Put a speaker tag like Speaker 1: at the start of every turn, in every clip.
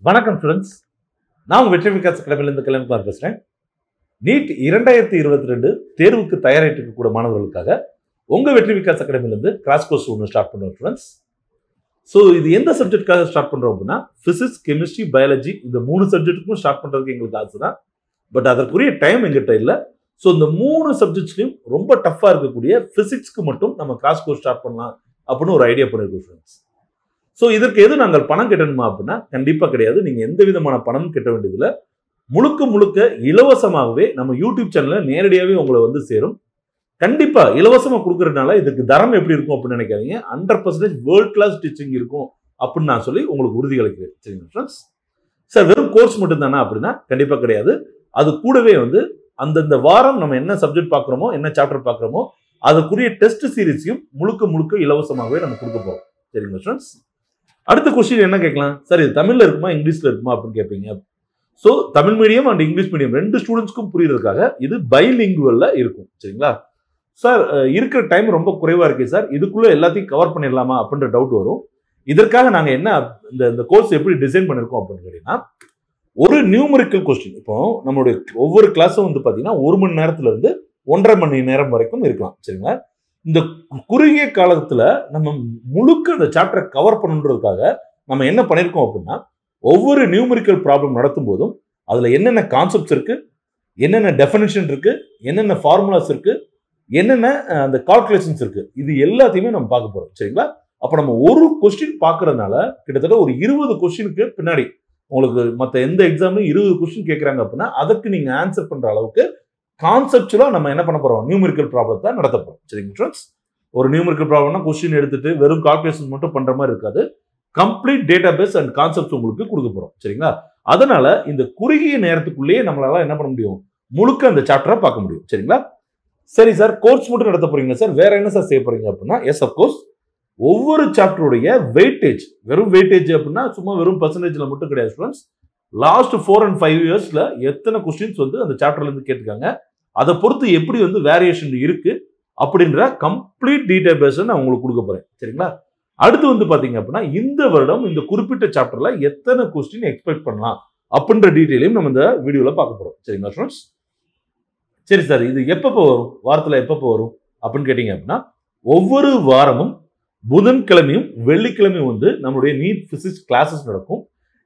Speaker 1: வணக்கம் ஃப்ரெண்ட்ஸ், நான் உங்கள் வெற்றி விகாஸ் அகாடமியிலிருந்து கல்யாணகுமார் பேசுகிறேன். நீட் 2022 தேர்வுக்கு தயாராகிட்டு இருக்கக்கூடிய மாணவர்களுக்காக உங்கள் வெற்றி விகாஸ் அகாடமியிலிருந்து கிராஸ் கோர்ஸ் ஒன்று ஸ்டார்ட் பண்ணுறோம் ஃப்ரெண்ட்ஸ். ஸோ இது எந்த சப்ஜெக்டுக்காக ஸ்டார்ட் பண்ணுறோம் அப்படின்னா, ஃபிசிக்ஸ், கெமிஸ்ட்ரி, பயாலஜி இந்த 3 சப்ஜெக்ட்டுக்கும் ஸ்டார்ட் பண்ணுறதுக்கு எங்களுக்கு ஆசை தான். பட் அதற்குரிய டைம் எங்கிட்ட இல்லை. ஸோ இந்த 3 சப்ஜெக்ட்ஸ்லையும் ரொம்ப டஃப்பாக இருக்கக்கூடிய ஃபிசிக்ஸ்க்கு மட்டும் நம்ம கிராஸ் கோர்ஸ் ஸ்டார்ட் பண்ணலாம் அப்படின்னு ஒரு ஐடியா பண்ணியிருக்கோம் ஃப்ரெண்ட்ஸ். ஸோ இதற்கு எது நாங்கள் பணம் கட்டணுமா அப்படின்னா, கண்டிப்பாக கிடையாது. நீங்கள் எந்த விதமான பணமும் கட்ட வேண்டியதில்லை. முழுக்க முழுக்க இலவசமாகவே நம்ம யூடியூப் சேனலில் நேரடியாகவே உங்களை வந்து சேரும். கண்டிப்பாக இலவசமாக கொடுக்குறதுனால இதுக்கு தரம் எப்படி இருக்கும் அப்படின்னு நினைக்காதீங்க. 100% வேர்ல்ட் கிளாஸ் டீச்சிங் இருக்கும் அப்படின்னு நான் சொல்லி உங்களுக்கு உறுதியளிக்கிறேன். சரிங்க ஃப்ரெண்ட்ஸ். சார் வெறும் கோர்ஸ் மட்டும் தானே அப்படின்னா, கண்டிப்பாக கிடையாது. அது கூடவே வந்து அந்தந்த வாரம் நம்ம என்ன சப்ஜெக்ட் பார்க்குறோமோ, என்ன சாப்டர் பார்க்குறோமோ அதுக்குரிய டெஸ்ட் சீரீஸையும் முழுக்க முழுக்க இலவசமாகவே நம்ம கொடுக்க போகிறோம். சரிங்க ஃப்ரெண்ட்ஸ். அடுத்த கொஸ்டின் என்ன கேட்கலாம், சார் இது தமிழ்ல இருக்குமா இங்கிலீஷ்ல இருக்குமா அப்படின்னு கேட்பீங்க. So Tamil medium and English medium 2 ஸ்டூடெண்ட்ஸ்க்கும் புரியுறதுக்காக இது பைலிங்குவல்ல இருக்கும். சரிங்களா சார். இருக்கிற டைம் ரொம்ப குறைவா இருக்கு சார், இதுக்குள்ள எல்லாத்தையும் கவர் பண்ணிடலாமா அப்படின்ற டவுட் வரும். இதற்காக நாங்கள் என்ன இந்த கோர்ஸ் எப்படி டிசைன் பண்ணிருக்கோம் அப்படின்னு கேட்டீங்கன்னா, ஒரு நியூமரிக்கல் கொஸ்டின். இப்போ நம்மளுடைய ஒவ்வொரு கிளாஸும் வந்து பார்த்தீங்கன்னா 1 மணி நேரத்துல இருந்து 1.5 மணி நேரம் வரைக்கும் இருக்கலாம். சரிங்களா. இந்த குறுகிய காலத்துல நம்ம முழுக்க இந்த சாப்டரை கவர் பண்ணுன்றதுக்காக நம்ம என்ன பண்ணிருக்கோம் அப்படின்னா, ஒவ்வொரு நியூமரிக்கல் ப்ராப்ளம் நடத்தும் போதும் அதுல என்னென்ன கான்செப்ட்ஸ் இருக்கு, என்னென்ன டெஃபினிஷன் இருக்கு, என்னென்ன ஃபார்முலாஸ் இருக்கு, என்னென்ன அந்த கால்குலேஷன்ஸ் இருக்கு, இது எல்லாத்தையுமே நம்ம பார்க்க போறோம். சரிங்களா. அப்ப நம்ம ஒரு கொஸ்டின் பார்க்கறதுனால கிட்டத்தட்ட ஒரு 20 கொஸ்டினுக்கு பின்னாடி உங்களுக்கு மற்ற எந்த எக்ஸாம்லையும் 20 கொஸ்டின் கேட்கறாங்க அப்படின்னா அதுக்கு நீங்க ஆன்சர் பண்ற அளவுக்கு கான்செப்டுவலா நம்ம என்ன பண்ண போறோம், நியூமரிக்கல் ப்ராப்ளத்தை நடத்த போறோம். சரிங்க ஃப்ரெண்ட்ஸ். ஒரு நியூமரிக்கல் ப்ராப்ளம்னா கொஸ்டின் எடுத்துட்டு வெறும் கால்குலேஷன் மட்டும் பண்ற மாதிரி இருக்காது. Complete database and concept உங்களுக்கு கொடுக்க போறோம். சரிங்களா. அதனால இந்த குறுகிய நேரத்துக்குள்ளேயே நம்மளால என்ன பண்ண முடியும், முழுக்க அந்த சாப்டரை பார்க்க முடியும். சரிங்களா. சரி சார், கோர்ஸ் மட்டும் நடத்த போறீங்க சார், வேற என்ன சார் செய்ய போறீங்க அப்படின்னா, எஸ் அப்கோர்ஸ் ஒவ்வொரு சாப்டருடைய வெயிட்டேஜ், வெறும் வெயிட்டேஜ் அப்படின்னா சும்மா வெறும் பர்சன்டேஜ்ல மட்டும் கிடையாது ஃப்ரெண்ட்ஸ். லாஸ்ட் 4 and 5 இயர்ஸ்ல எத்தனை கொஸ்டின்ஸ் வந்து அந்த சாப்டர்ல இருந்து கேட்டிருக்காங்க, அதை பொறுத்து எப்படி வந்து வேரியேஷன் இருக்கு அப்படின்ற கம்ப்ளீட் டீடைல் பேஸ் நான் உங்களுக்கு கொடுக்க போறேன். சரிங்களா. அடுத்து வந்து பாத்தீங்க அப்படின்னா, இந்த வருடம் இந்த குறிப்பிட்ட சாப்டர்ல எத்தனை கொஸ்டின் எக்ஸ்பெக்ட் பண்ணலாம் அப்படின்ற டீடைலையும் நம்ம இந்த வீடியோல பார்க்க போறோம். சரிங்களா ஃப்ரெண்ட்ஸ். சரி சார், இது எப்பப்போ வரும், வாரத்துல எப்பப்போ வரும் அப்படின்னு கேட்டீங்க அப்படின்னா, ஒவ்வொரு வாரமும் புதன்கிழமையும் வெள்ளிக்கிழமையும் வந்து நம்மளுடைய நீட் பிசிக்ஸ் கிளாஸஸ் நடக்கும்.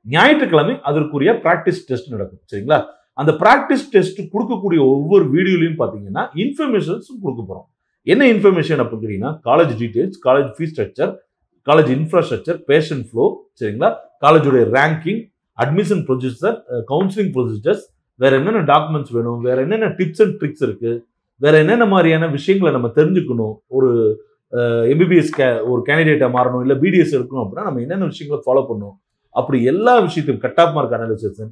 Speaker 1: ஞாயிற்றுக்கிழமை அதற்குரிய பிராக்டிஸ் டெஸ்ட் நடக்கும். சரிங்களா. அந்த பிராக்டிஸ் டெஸ்ட் கொடுக்கக்கூடிய ஒவ்வொரு வீடியோலையும் பார்த்தீங்கன்னா இன்ஃபர்மேஷன்ஸ் கொடுக்க போறோம். என்ன இன்ஃபர்மேஷன் அப்படின்னு கேட்டீங்கன்னா, college details, college fees structure, college infrastructure, patient flow, சரிங்களா, காலேஜோட ranking, admission procedure, counselling procedures, வேற என்னென்ன டாக்குமெண்ட்ஸ் வேணும், வேற என்னென்ன டிப்ஸ் அண்ட் ட்ரிக்ஸ் இருக்கு, வேற என்னென்ன மாதிரியான விஷயங்களை நம்ம தெரிஞ்சுக்கணும், ஒரு எம்பிபிஎஸ் ஒரு கேண்டிடேட்டா மாறணும், இல்லை பிடிஎஸ் இருக்கணும் அப்படின்னா நம்ம என்னென்ன விஷயங்களை ஃபாலோ பண்ணணும், அப்படி எல்லா விஷயத்தையும் cut off mark analysis.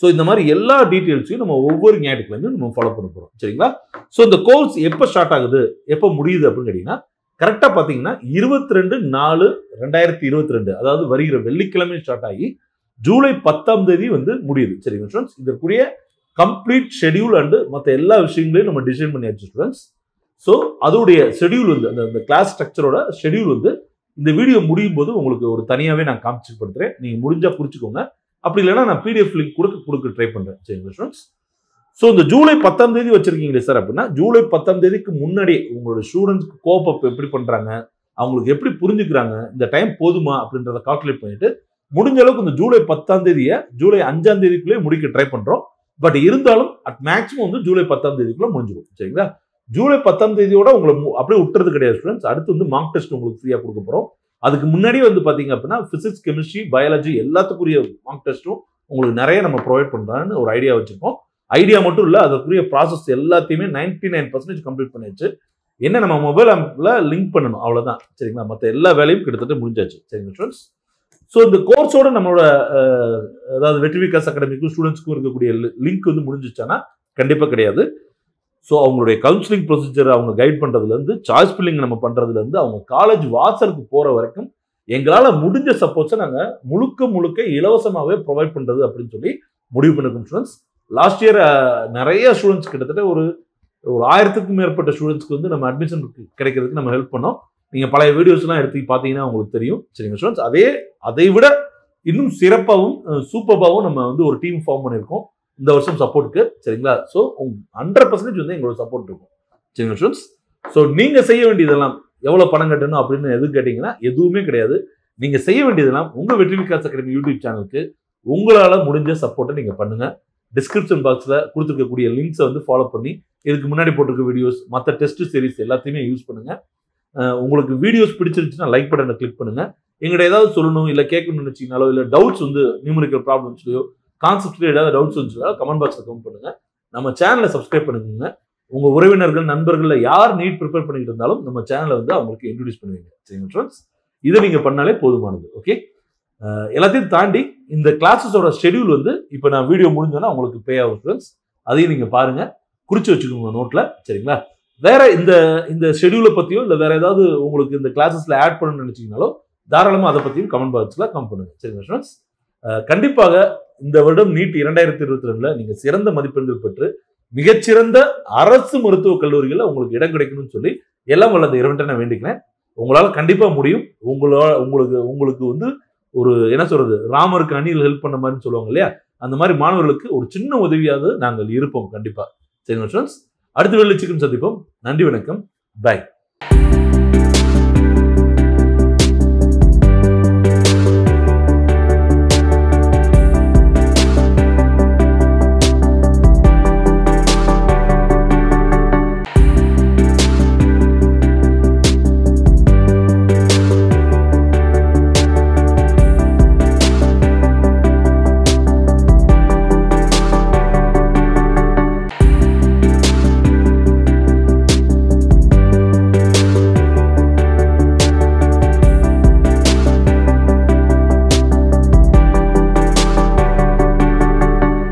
Speaker 1: So இந்த மாதிரி எல்லா டீட்டெயில்ஸையும் நம்ம ஒவ்வொரு ஞாயிற்றுக்கிழமையும் நம்ம ஃபாலோ பண்ண போறோம். சரிங்களா. ஸோ இந்த கோர்ஸ் எப்போ ஸ்டார்ட் ஆகுது, எப்போ முடியுது அப்படின்னு கேட்டீங்கன்னா, கரெக்டாக பார்த்தீங்கன்னா 22/4/2022, அதாவது வருகிற வெள்ளிக்கிழமை ஸ்டார்ட் ஆகி ஜூலை 10 வந்து முடியுது. சரிங்க ஸ்டூடெண்ட்ஸ். இதற்குரிய கம்ப்ளீட் ஷெடியூல் அண்டு மற்ற எல்லா விஷயங்களையும் நம்ம டிசைன் பண்ணியாச்சு ஸ்டூடெண்ட்ஸ். ஸோ அதோடைய ஷெடியூல் வந்து அந்த கிளாஸ் ஸ்ட்ரக்சரோட ஷெடியூல் வந்து இந்த வீடியோ முடியும் போது உங்களுக்கு ஒரு தனியாகவே நான் காமிச்சுப்படுத்துறேன். நீங்கள் முடிஞ்சா குறிச்சுக்கோங்க, அப்படி இல்லைன்னா நான் பிடிஎஃப் லிங்க் கொடுக்க ட்ரை பண்றேன். சரிங்களா ஸ்டூடெண்ட்ஸ். ஸோ இந்த ஜூலை 10 வச்சிருக்கீங்களே சார் அப்படின்னா, ஜூலை 10 முன்னாடி உங்களோட ஸ்டூடெண்ட்ஸ்க்கு கோப் அப் எப்படி பண்றாங்க, அவங்களுக்கு எப்படி புரிஞ்சுக்கிறாங்க, இந்த டைம் போதுமா அப்படின்றத கால்குலேட் பண்ணிட்டு முடிஞ்ச அளவுக்கு இந்த ஜூலை 10 ஜூலை 5 முடிக்க ட்ரை பண்றோம். பட் இருந்தாலும் அட் மேக்ஸிமம் வந்து ஜூலை 10 முடிஞ்சிடும். சரிங்களா. ஜூலை 10 உங்களை அப்படியே விட்டுறது கிடையாது ஸ்டூடெண்ட்ஸ். அடுத்து வந்து மார்க் டெஸ்ட் உங்களுக்கு ஃப்ரீயா கொடுக்க போறோம். அதுக்கு முன்னாடியே வந்து பாத்தீங்க அப்படின்னா பிசிக்ஸ், கெமிஸ்ட்ரி, பயாலஜி எல்லாத்துக்குரிய மார்க் டெஸ்ட்டும் உங்களுக்கு நிறைய நம்ம ப்ரொவைட் பண்றான்னு ஒரு ஐடியா வச்சிருக்கோம். ஐடியா மட்டும் இல்ல, அதுக்குரிய ப்ராசஸ் எல்லாத்தையுமே 99% கம்ப்ளீட் பண்ணியாச்சு. என்ன நம்ம மொபைல் ஆப்ல லிங்க் பண்ணணும், அவ்வளவுதான். சரிங்களா. மற்ற எல்லா வேலையும் கிட்டத்தட்ட முடிஞ்சாச்சு. சரிங்க ஸ்டூடெண்ட்ஸ். ஸோ இந்த கோர்ஸோட நம்மளோட அதாவது வெற்றி விகாஸ் அகாடமிக்கும் ஸ்டூடெண்ட்ஸ்க்கும் இருக்கக்கூடிய லிங்க் வந்து முடிஞ்சிச்சானா கண்டிப்பா கிடையாது. ஸோ அவங்களுடைய கவுன்சிலிங் ப்ரொசீஜர் அவங்க கைட் பண்றதுலேருந்து, சாய்ஸ் ஃபில்லிங் நம்ம பண்றதுலேருந்து, அவங்க காலேஜ் வாசலுக்கு போற வரைக்கும் எங்களால் முடிஞ்ச சப்போர்ட்ஸை நாங்கள் முழுக்க இலவசமாகவே ப்ரொவைட் பண்றது அப்படின்னு சொல்லி முடிவு பண்ணிருக்கோம் ஸ்டூடெண்ட்ஸ். லாஸ்ட் இயர் நிறைய ஸ்டூடெண்ட்ஸ் கிட்டத்தட்ட ஒரு 1000க்கும் மேற்பட்ட ஸ்டூடெண்ட்ஸ்க்கு வந்து நம்ம அட்மிஷன் கிடைக்கிறதுக்கு நம்ம ஹெல்ப் பண்ணோம். நீங்க பழைய வீடியோஸ்லாம் எடுத்து பார்த்தீங்கன்னா உங்களுக்கு தெரியும். சரிங்க ஸ்டூடெண்ட்ஸ். அதை விட இன்னும் சிறப்பாகவும் சூப்பராகவும் நம்ம வந்து ஒரு டீம் ஃபார்ம் பண்ணியிருக்கோம் இந்த வருஷம் சப்போர்ட்டுக்கு. சரிங்களா? ஸோ 100% வந்து எங்களோட சப்போர்ட் இருக்கும். சரிங்களா ஸ்டூடெண்ட்ஸ்? ஸோ நீங்க செய்ய வேண்டியதெல்லாம் எவ்வளவு பணம் கட்டணும் அப்படின்னு எது கேட்டீங்கன்னா எதுவுமே கிடையாது. நீங்க செய்ய வேண்டியதெல்லாம் உங்க வெற்றி விகாஸ் அகாடமி யூடியூப் சேனலுக்கு உங்களால முடிஞ்ச சப்போர்ட்டை நீங்க பண்ணுங்க. டிஸ்கிரிப்ஷன் பாக்ஸ்ல கொடுத்துருக்கக்கூடிய லிங்க்ஸை வந்து ஃபாலோ பண்ணி இதுக்கு முன்னாடி போட்டிருக்க வீடியோஸ், மற்ற டெஸ்ட் சீரிஸ் எல்லாத்தையுமே யூஸ் பண்ணுங்க. உங்களுக்கு வீடியோஸ் பிடிச்சிருந்துச்சுன்னா லைக் பட்டனை கிளிக் பண்ணுங்க. எங்கிட்ட ஏதாவது சொல்லணும் இல்லை கேட்கணும்னு நினைச்சீங்கனாலோ இல்லை டவுட்ஸ் வந்து நியூமரிக்கல் ப்ராப்ளம்ஸ்லையோ கான்செப்ட்லையோ ஏதாவது டவுட்ஸ் வந்துச்சுனாலோ கமெண்ட் பாக்ஸ்ல கமெண்ட் பண்ணுங்க. நம்ம சேனலை சப்ஸ்கிரைப் பண்ணுங்க. உங்க உறவினர்கள் நண்பர்கள் யார் நீட் ப்ரிப்பேர் பண்ணிட்டு இருந்தாலும் நம்ம சேனலை வந்து அவங்களுக்கு இன்ட்ரோடியூஸ் பண்ணுவீங்க. சரிங்க ஃப்ரெண்ட்ஸ்? இதை நீங்க பண்ணாலே போதுமானது. ஓகே, எல்லாத்தையும் தாண்டி இந்த கிளாஸஸோட ஷெடியூல் வந்து இப்போ நான் வீடியோ முடிஞ்சோன்னா உங்களுக்கு பே ஆகும் ஃப்ரெண்ட்ஸ். அதையும் நீங்க பாருங்க, குறிச்சு வச்சுக்கோங்க நோட்ல. சரிங்களா? வேற இந்த ஷெடியூலை பத்தியோ இல்லை வேற ஏதாவது உங்களுக்கு இந்த கிளாஸஸ்ல ஆட் பண்ணணும்னு நினைச்சீங்கனாலோ தாராளமாக அதை பத்தியும் கமெண்ட் பாக்ஸ்ல கமெண்ட் பண்ணுங்க. சரிங்களா ஃப்ரெண்ட்ஸ்? கண்டிப்பாக இந்த வருடம் நீட் 2022 நீங்க சிறந்த மதிப்பெண்கள் பெற்று மிகச்சிறந்த அரசு மருத்துவக் கல்லூரிகளில் உங்களுக்கு இடம் கிடைக்கணும்னு சொல்லி எல்லாம் வல்ல அந்த இறைவன்ட்ட நான் வேண்டிக்கிறேன். உங்களால கண்டிப்பா முடியும். உங்களுக்கு வந்து ஒரு என்ன சொல்றது, ராமருக்கு அணில் ஹெல்ப் பண்ண மாதிரி சொல்லுவாங்க இல்லையா, அந்த மாதிரி மாணவர்களுக்கு ஒரு சின்ன உதவியாவது நாங்கள் இருப்போம் கண்டிப்பா. சரிங்களா ஸ்டூடெண்ட்ஸ்? அடுத்த வேலை சந்திப்போம். நன்றி, வணக்கம், பை.